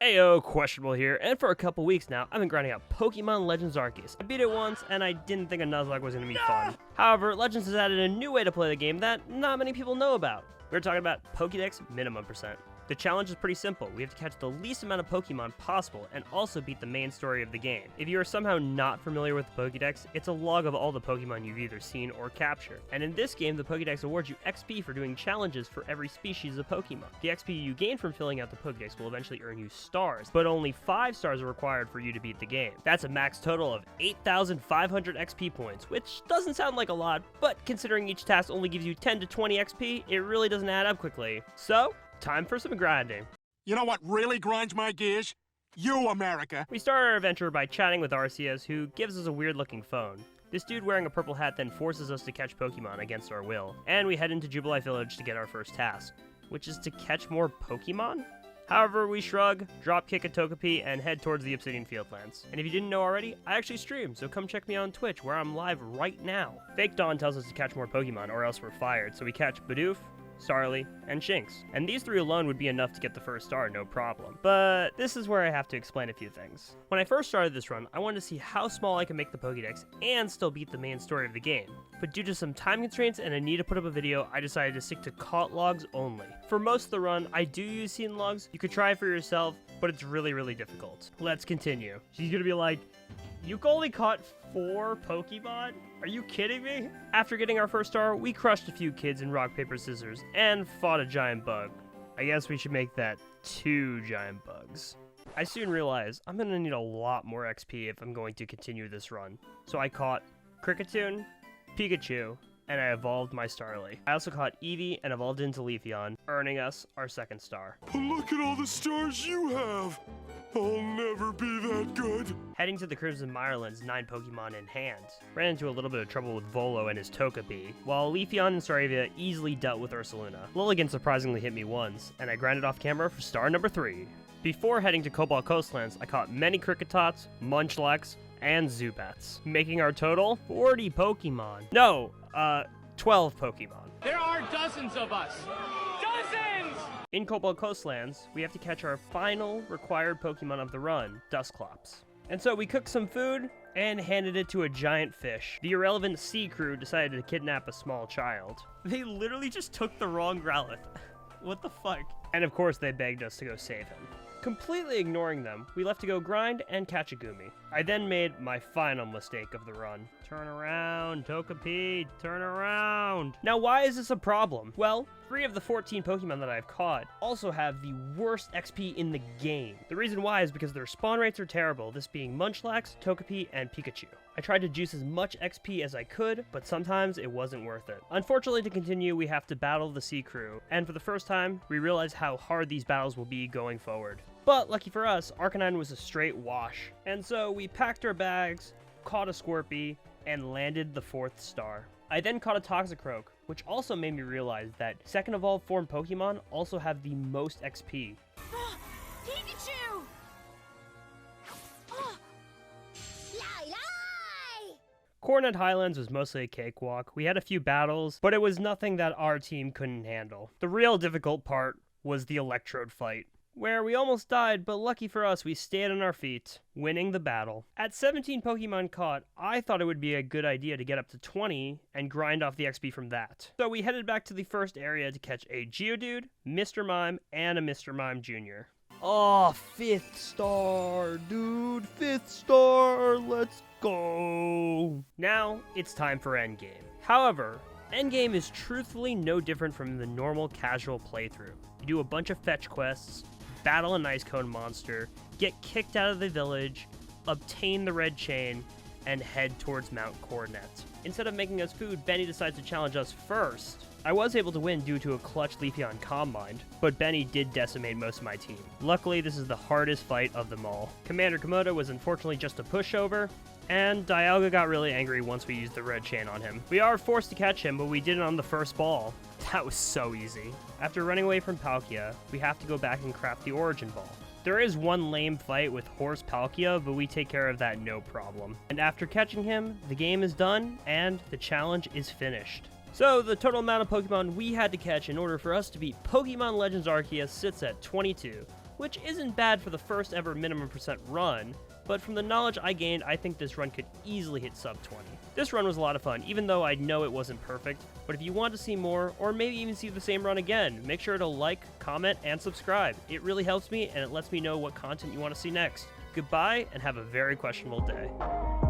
Ayo, Questionable here, and for a couple weeks now, I've been grinding out Pokemon Legends Arceus. I beat it once, and I didn't think a Nuzlocke was going to be fun. However, Legends has added a new way to play the game that not many people know about. We're talking about Pokédex minimum percent. The challenge is pretty simple. We have to catch the least amount of Pokemon possible and also beat the main story of the game. If you are somehow not familiar with the Pokédex, it's a log of all the Pokemon you've either seen or captured. And in this game, the Pokédex awards you XP for doing challenges for every species of Pokemon. The XP you gain from filling out the Pokédex will eventually earn you stars, but only 5 stars are required for you to beat the game. That's a max total of 8,500 XP points, which doesn't sound like a lot, but considering each task only gives you 10 to 20 XP, it really doesn't add up quickly. So, time for some grinding. You know what really grinds my gears? You, America. We start our adventure by chatting with Arceus, who gives us a weird-looking phone. This dude wearing a purple hat then forces us to catch Pokemon against our will, and we head into Jubilife Village to get our first task, which is to catch more Pokemon? However, we shrug, drop kick a Togepi, and head towards the Obsidian Fieldlands. And if you didn't know already, I actually stream, so come check me on Twitch, where I'm live right now. Fake Dawn tells us to catch more Pokemon, or else we're fired, so we catch Bidoof, Starly, and Shinx. And these 3 alone would be enough to get the first star, no problem. But this is where I have to explain a few things. When I first started this run, I wanted to see how small I could make the Pokédex and still beat the main story of the game. But due to some time constraints and a need to put up a video, I decided to stick to caught logs only. For most of the run, I do use scene logs. You could try it for yourself, but it's really difficult. Let's continue. She's gonna be like, "You only caught 4 Pokemon? Are you kidding me?" After getting our first star, we crushed a few kids in rock, paper, scissors, and fought a giant bug. I guess we should make that 2 giant bugs. I soon realized I'm gonna need a lot more XP if I'm going to continue this run. So I caught Kricketune, Pikachu, and I evolved my Starly. I also caught Eevee and evolved into Leafeon, earning us our 2nd star. But look at all the stars you have. I'll never be that good. Heading to the Crimson Mirelands, 9 Pokemon in hand. Ran into a little bit of trouble with Volo and his Togepi, while Leafeon and Staravia easily dealt with Ursaluna. Lilligant surprisingly hit me once, and I grinded off camera for star number 3. Before heading to Cobalt Coastlands, I caught many Cricketots, Munchlax, and Zubats, making our total 40 Pokemon. No, 12 Pokemon. There are dozens of us. Dozens! In Cobalt Coastlands, we have to catch our final required Pokemon of the run, Dusclops. And so we cooked some food and handed it to a giant fish. The irrelevant sea crew decided to kidnap a small child. They literally just took the wrong Growlithe. What the fuck? And of course they begged us to go save him. Completely ignoring them, we left to go grind and catch a Gumi. I then made my final mistake of the run. Turn around, Togepi, turn around. Now why is this a problem? Well, 3 of the 14 Pokemon that I've caught also have the worst XP in the game. The reason why is because their spawn rates are terrible, this being Munchlax, Togepi, and Pikachu. I tried to juice as much XP as I could, but sometimes it wasn't worth it. Unfortunately, to continue, we have to battle the Sea Crew, and for the first time, we realize how hard these battles will be going forward. But lucky for us, Arcanine was a straight wash, and so we packed our bags, caught a Scorpy, and landed the 4th star. I then caught a Toxicroak, which also made me realize that second evolved form Pokemon also have the most XP. Pikachu! Coronet Highlands was mostly a cakewalk. We had a few battles, but it was nothing that our team couldn't handle. The real difficult part was the Electrode fight, where we almost died, but lucky for us, we stayed on our feet, winning the battle. At 17 Pokemon caught, I thought it would be a good idea to get up to 20 and grind off the XP from that. So we headed back to the first area to catch a Geodude, Mr. Mime, and a Mr. Mime Jr. Oh, 5th star, dude, 5th star, let's go. Now, it's time for Endgame. However, Endgame is truthfully no different from the normal casual playthrough. You do a bunch of fetch quests, battle an Ice Cone monster, get kicked out of the village, obtain the red chain, and head towards Mount Coronet. Instead of making us food, Benny decides to challenge us first. I was able to win due to a clutch Leafeon Calm Mind, but Benny did decimate most of my team. Luckily, this is the hardest fight of them all. Commander Komodo was unfortunately just a pushover, and Dialga got really angry once we used the red chain on him. We are forced to catch him, but we did it on the first ball. That was so easy. After running away from Palkia, we have to go back and craft the Origin Ball. There is one lame fight with Horse Palkia, but we take care of that no problem. And after catching him, the game is done, and the challenge is finished. So the total amount of Pokemon we had to catch in order for us to beat Pokemon Legends Arceus sits at 22, which isn't bad for the first ever minimum percent run, but from the knowledge I gained, I think this run could easily hit sub 20. This run was a lot of fun, even though I know it wasn't perfect, but if you want to see more, or maybe even see the same run again, make sure to like, comment, and subscribe. It really helps me, and it lets me know what content you want to see next. Goodbye, and have a very questionable day.